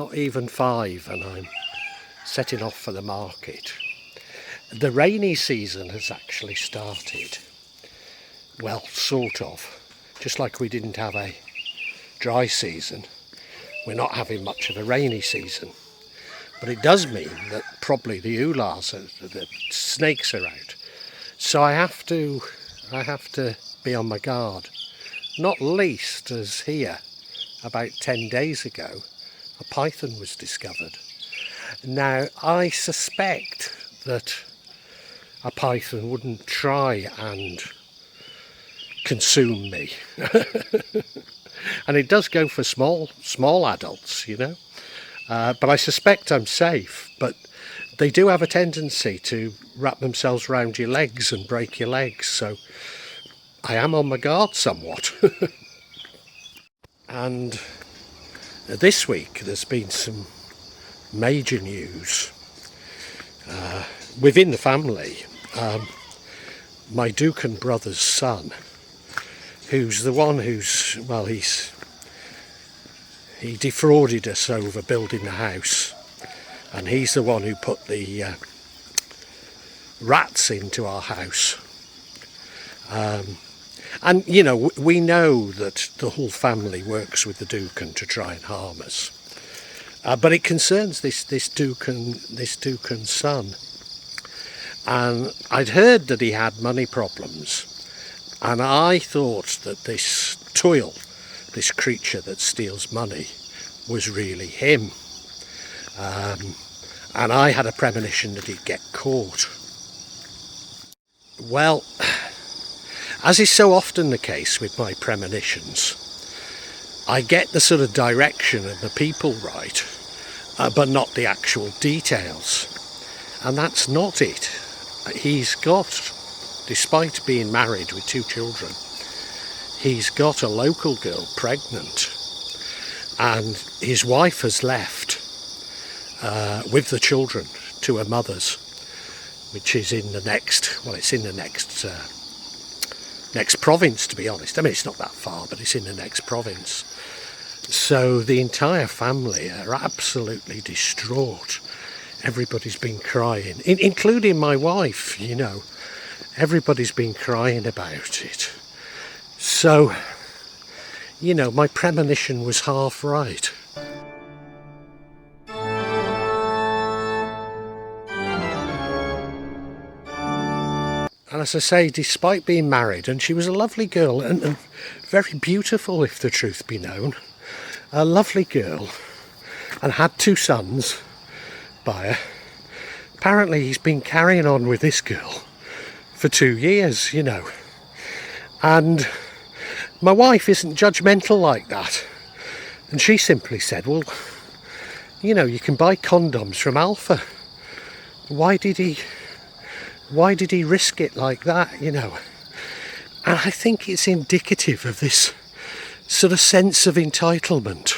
not even 5, and I'm setting off for the market. The rainy season has actually started. Well, sort of. Just like we didn't have a dry season, we're not having much of a rainy season. But it does mean that probably the uhlars, the snakes are out. So I have to be on my guard. Not least as here, about 10 days ago, a python was discovered. Now, I suspect that a python wouldn't try and consume me. And it does go for small adults, you know. But I suspect I'm safe. But they do have a tendency to wrap themselves around your legs and break your legs. So I am on my guard somewhat. And this week there's been some major news within the family. My dukun brother's son, who's the one who's, well, he defrauded us over building the house, and he's the one who put the rats into our house. And, you know, we know that the whole family works with the dukun to try and harm us. But it concerns this dukun's son. And I'd heard that he had money problems. And I thought that this Toil, this creature that steals money, was really him. And I had a premonition that he'd get caught. Well, as is so often the case with my premonitions, I get the sort of direction and the people right, but not the actual details. And that's not it. He's got, despite being married with 2 children, he's got a local girl pregnant, and his wife has left with the children to her mother's, which is in the next, well, it's in the next province, to be honest. I mean, it's not that far, but it's in the next province. So the entire family are absolutely distraught. Everybody's been crying, including my wife, you know. Everybody's been crying about it. So, you know, my premonition was half right. And as I say, despite being married, and she was a lovely girl, and very beautiful if the truth be known, a lovely girl, and had 2 sons by her, apparently he's been carrying on with this girl for 2 years, you know. And my wife isn't judgmental like that. And she simply said, well, you know, you can buy condoms from Alpha. Why did he risk it like that, you know? And I think it's indicative of this sort of sense of entitlement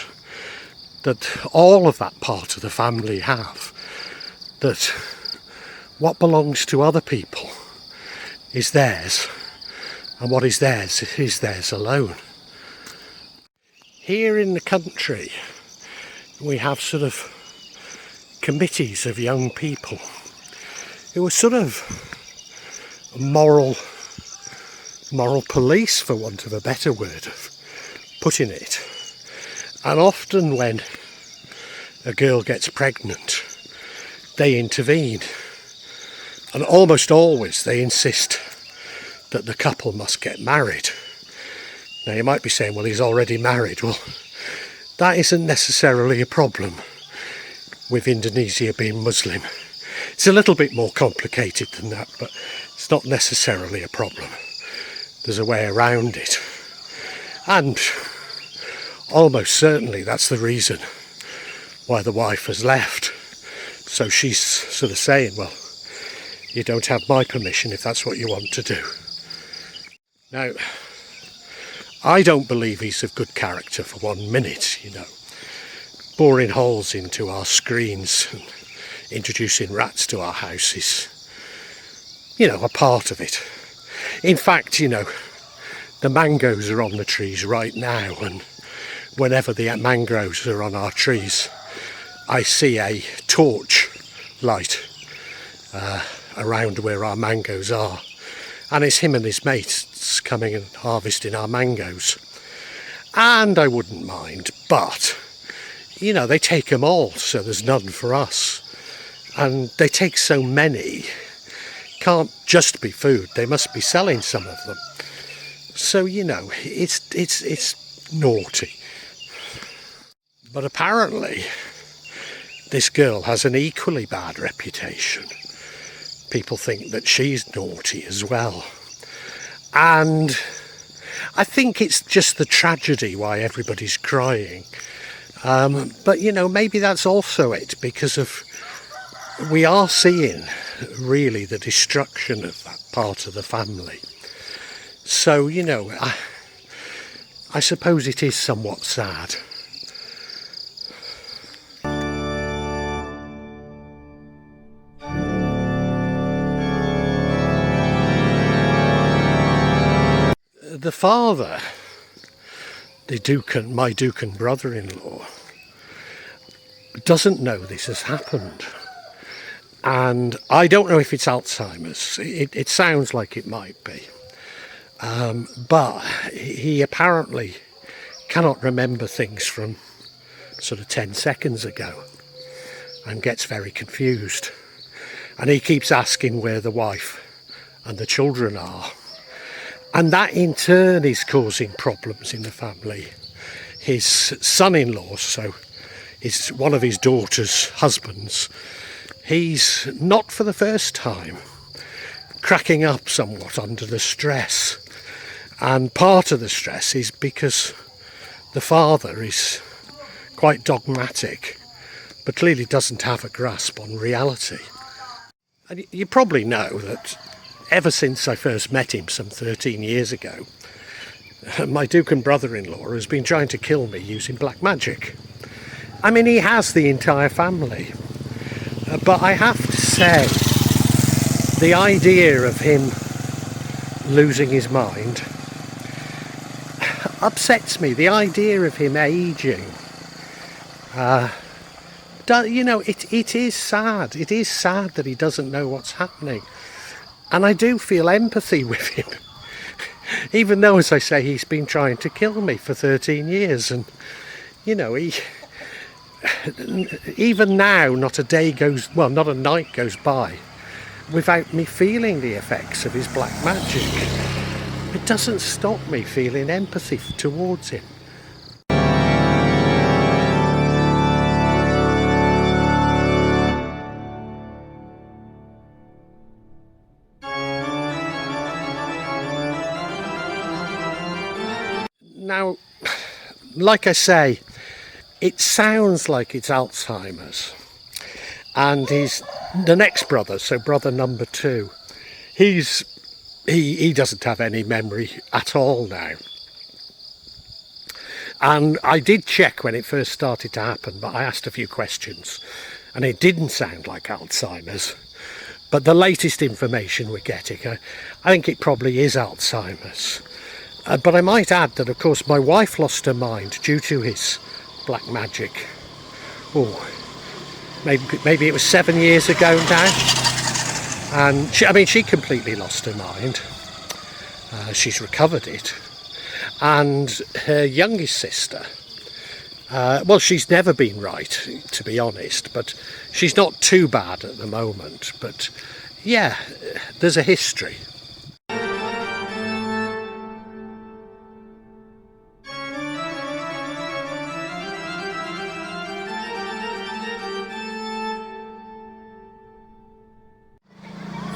that all of that part of the family have, that what belongs to other people is theirs, and what is theirs alone. Here in the country, we have sort of committees of young people who are sort of moral police, for want of a better word of putting it. And often when a girl gets pregnant, they intervene. And almost always they insist that the couple must get married. Now you might be saying, well, he's already married. Well, that isn't necessarily a problem with Indonesia being Muslim. It's a little bit more complicated than that, but it's not necessarily a problem. There's a way around it. And almost certainly that's the reason why the wife has left. So she's sort of saying, well, you don't have my permission if that's what you want to do. Now, I don't believe he's of good character for 1 minute, you know. Boring holes into our screens and introducing rats to our house is, you know, a part of it. In fact, you know, the mangoes are on the trees right now, and whenever the mangroves are on our trees, I see a torch light around where our mangoes are, and it's him and his mates coming and harvesting our mangoes. And I wouldn't mind, but you know, they take them all, so there's none for us. And they take so many, can't just be food, they must be selling some of them. So, you know, it's naughty. But apparently this girl has an equally bad reputation. People think that she's naughty as well. And I think it's just the tragedy why everybody's crying. But, you know, maybe that's also it, because of we are seeing really the destruction of that part of the family. So, you know, I suppose it is somewhat sad. The father, my dukun brother-in-law, doesn't know this has happened. And I don't know if it's Alzheimer's. It sounds like it might be. But he apparently cannot remember things from sort of 10 seconds ago and gets very confused. And he keeps asking where the wife and the children are. And that in turn is causing problems in the family. His son-in-law, so one of his daughter's husbands, he's not for the first time cracking up somewhat under the stress. And part of the stress is because the father is quite dogmatic, but clearly doesn't have a grasp on reality. And you probably know that ever since I first met him some 13 years ago, my dukun brother-in-law has been trying to kill me using black magic. I mean, he has the entire family. But I have to say, the idea of him losing his mind upsets me. The idea of him aging. You know, it is sad. It is sad that he doesn't know what's happening. And I do feel empathy with him. Even though, as I say, he's been trying to kill me for 13 years. And, you know, even now, not a night goes by without me feeling the effects of his black magic. It doesn't stop me feeling empathy towards him. Now, like I say, it sounds like it's Alzheimer's. And the next brother, so brother number 2, he doesn't have any memory at all now. And I did check when it first started to happen, but I asked a few questions, and it didn't sound like Alzheimer's. But the latest information we're getting, I think it probably is Alzheimer's. But I might add that, of course, my wife lost her mind due to his black magic. Oh, maybe it was 7 years ago now. And she completely lost her mind. She's recovered it. And her youngest sister, well, she's never been right, to be honest, but she's not too bad at the moment. But yeah, there's a history.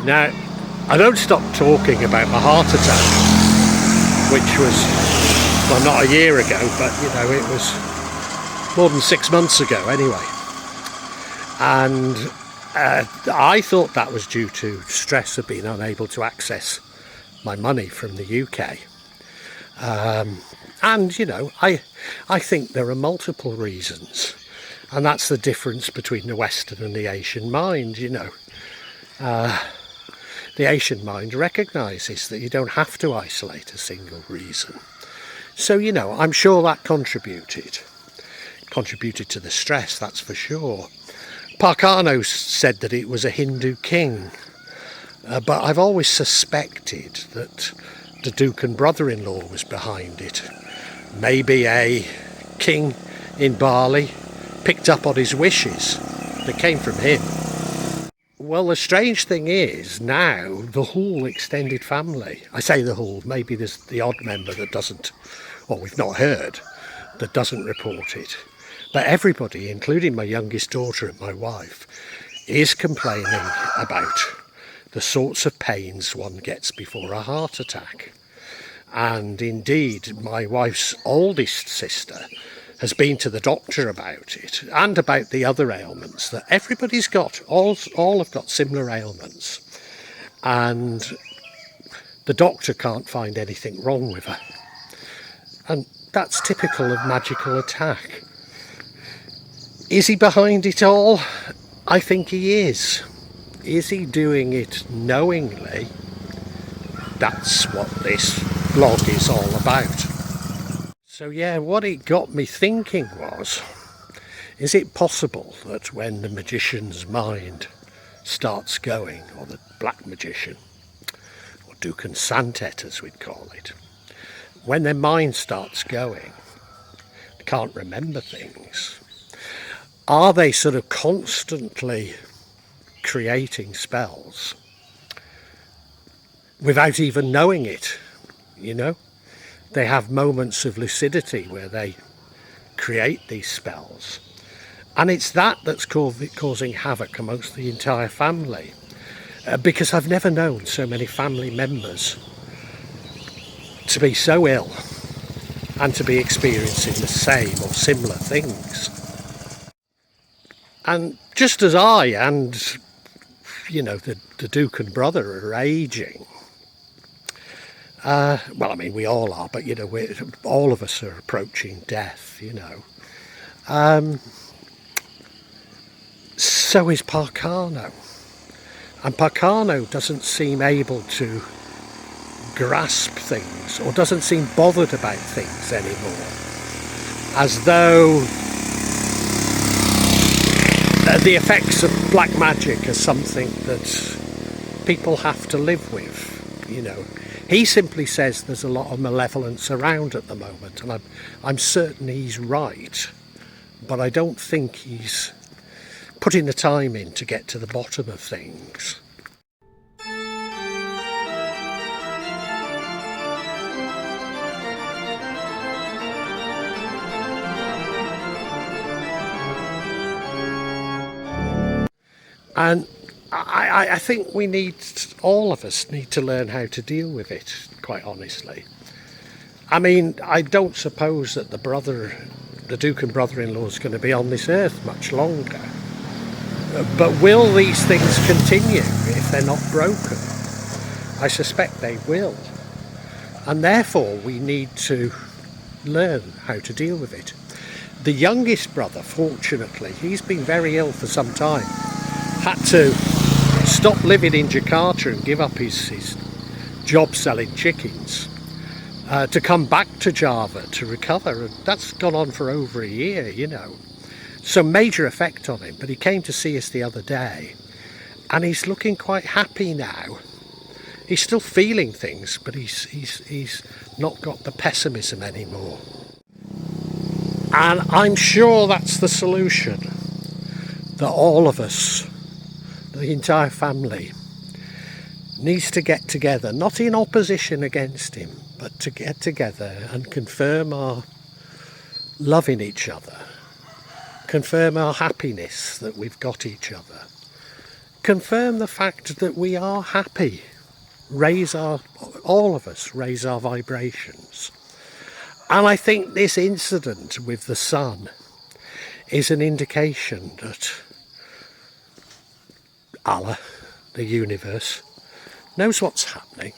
Now, I don't stop talking about my heart attack, which was, well, not a year ago, but, you know, it was more than 6 months ago anyway. And I thought that was due to stress of being unable to access my money from the UK. And, you know, I think there are multiple reasons. And that's the difference between the Western and the Asian mind, you know. The Asian mind recognises that you don't have to isolate a single reason. So, you know, I'm sure that contributed. contributed to the stress, that's for sure. Parcano said that it was a Hindu king, but I've always suspected that the dukun brother-in-law was behind it. Maybe a king in Bali picked up on his wishes that came from him. Well, the strange thing is now the whole extended family, I say the whole, maybe there's the odd member that doesn't, or we've not heard, that doesn't report it. But everybody, including my youngest daughter and my wife, is complaining about the sorts of pains one gets before a heart attack. And indeed, my wife's oldest sister has been to the doctor about it, and about the other ailments that everybody's got. All have got similar ailments. And the doctor can't find anything wrong with her. And that's typical of magical attack. Is he behind it all? I think he is. Is he doing it knowingly? That's what this blog is all about. So yeah, what it got me thinking was, is it possible that when the magician's mind starts going, or the black magician, or dukun santet as we'd call it, when their mind starts going, they can't remember things, are they sort of constantly creating spells without even knowing it, you know? They have moments of lucidity where they create these spells. And it's that that's causing havoc amongst the entire family. Because I've never known so many family members to be so ill and to be experiencing the same or similar things. And just as I and, you know, the dukun brother are aging, well, I mean, we all are, but, you know, all of us are approaching death, you know. So is Parcano. And Parcano doesn't seem able to grasp things, or doesn't seem bothered about things anymore. As though the effects of black magic are something that people have to live with, you know. He simply says there's a lot of malevolence around at the moment, and I'm certain he's right, but I don't think he's putting the time in to get to the bottom of things. And I think all of us need to learn how to deal with it, quite honestly. I mean, I don't suppose that the dukun brother-in-law is going to be on this earth much longer. But will these things continue if they're not broken? I suspect they will. And therefore we need to learn how to deal with it. The youngest brother, fortunately, he's been very ill for some time. Had to stop living in Jakarta and give up his job selling chickens to come back to Java to recover. And that's gone on for over a year, you know. So major effect on him. But he came to see us the other day and he's looking quite happy now. He's still feeling things, but he's not got the pessimism anymore. And I'm sure that's the solution, that all of us, the entire family, needs to get together, not in opposition against him, but to get together and confirm our loving each other, confirm our happiness that we've got each other, confirm the fact that we are happy, all of us raise our vibrations. And I think this incident with the sun is an indication that Allah, the universe, knows what's happening,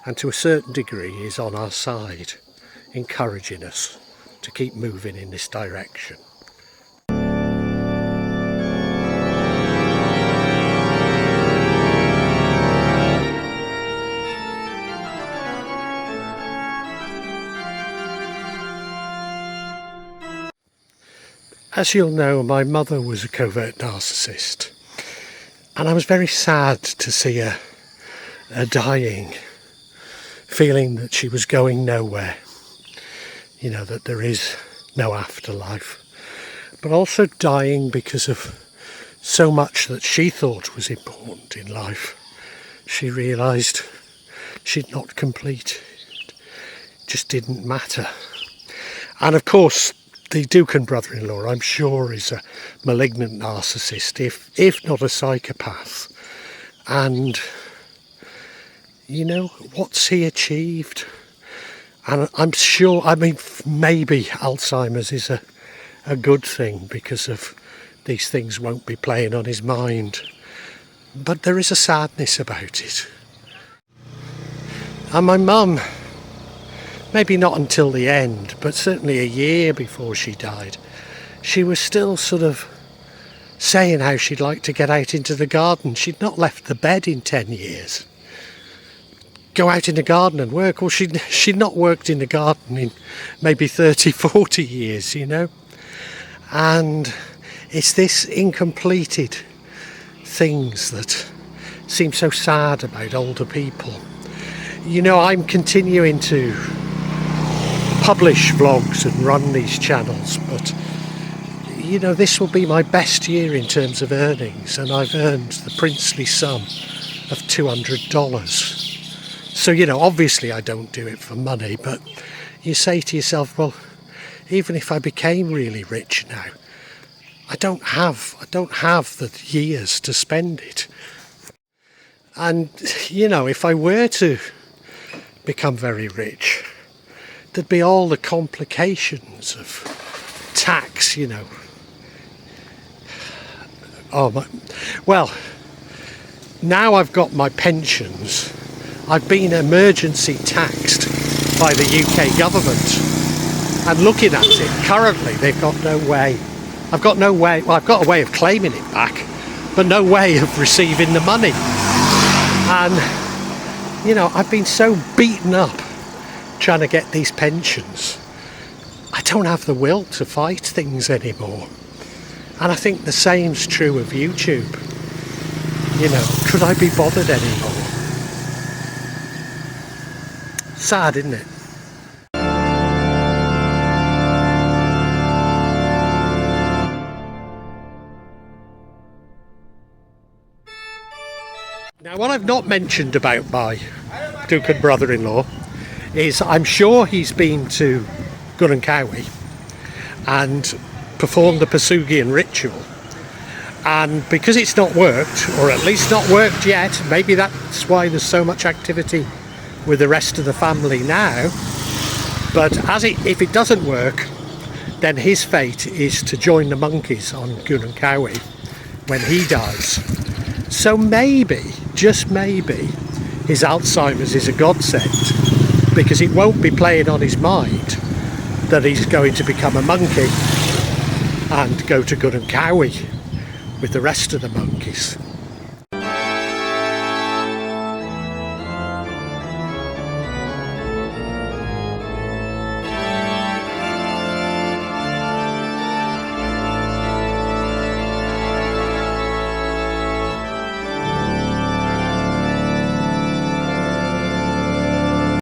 and to a certain degree is on our side, encouraging us to keep moving in this direction. As you'll know, my mother was a covert narcissist, and I was very sad to see her dying, feeling that she was going nowhere, you know, that there is no afterlife, but also dying because of so much that she thought was important in life. She realised she'd not completed, it just didn't matter. And of course, the dukun brother-in-law, I'm sure, is a malignant narcissist, if not a psychopath. And, you know, what's he achieved? And I'm sure, I mean, maybe Alzheimer's is a good thing, because of these things won't be playing on his mind. But there is a sadness about it. And my mum, maybe not until the end, but certainly a year before she died, she was still sort of saying how she'd like to get out into the garden. She'd not left the bed in 10 years. Go out in the garden and work. Well, she'd not worked in the garden in maybe 30, 40 years, you know. And it's this incompleted things that seem so sad about older people. You know, I'm continuing to publish vlogs and run these channels, but you know, this will be my best year in terms of earnings, and I've earned the princely sum of $200. So, you know, obviously I don't do it for money, but you say to yourself, well, even if I became really rich now, I don't have the years to spend it. And you know, if I were to become very rich, there'd be all the complications of tax, you know. Well, now I've got my pensions, I've been emergency taxed by the UK government, and looking at it, currently they've got no way. I've got no way, well, I've got a way of claiming it back, but no way of receiving the money. And, you know, I've been so beaten up trying to get these pensions. I don't have the will to fight things anymore. And I think the same's true of YouTube. You know, could I be bothered anymore? Sad, isn't it? Now, what I've not mentioned about my dukun brother-in-law is I'm sure he's been to Gunung Kawi and performed the Pasugian ritual, and because it's not worked, or at least not worked yet, maybe that's why there's so much activity with the rest of the family now, but if it doesn't work, then his fate is to join the monkeys on Gunung Kawi when he dies. So maybe, just maybe, his Alzheimer's is a godsend, because it won't be playing on his mind that he's going to become a monkey and go to Gunung Kawi with the rest of the monkeys.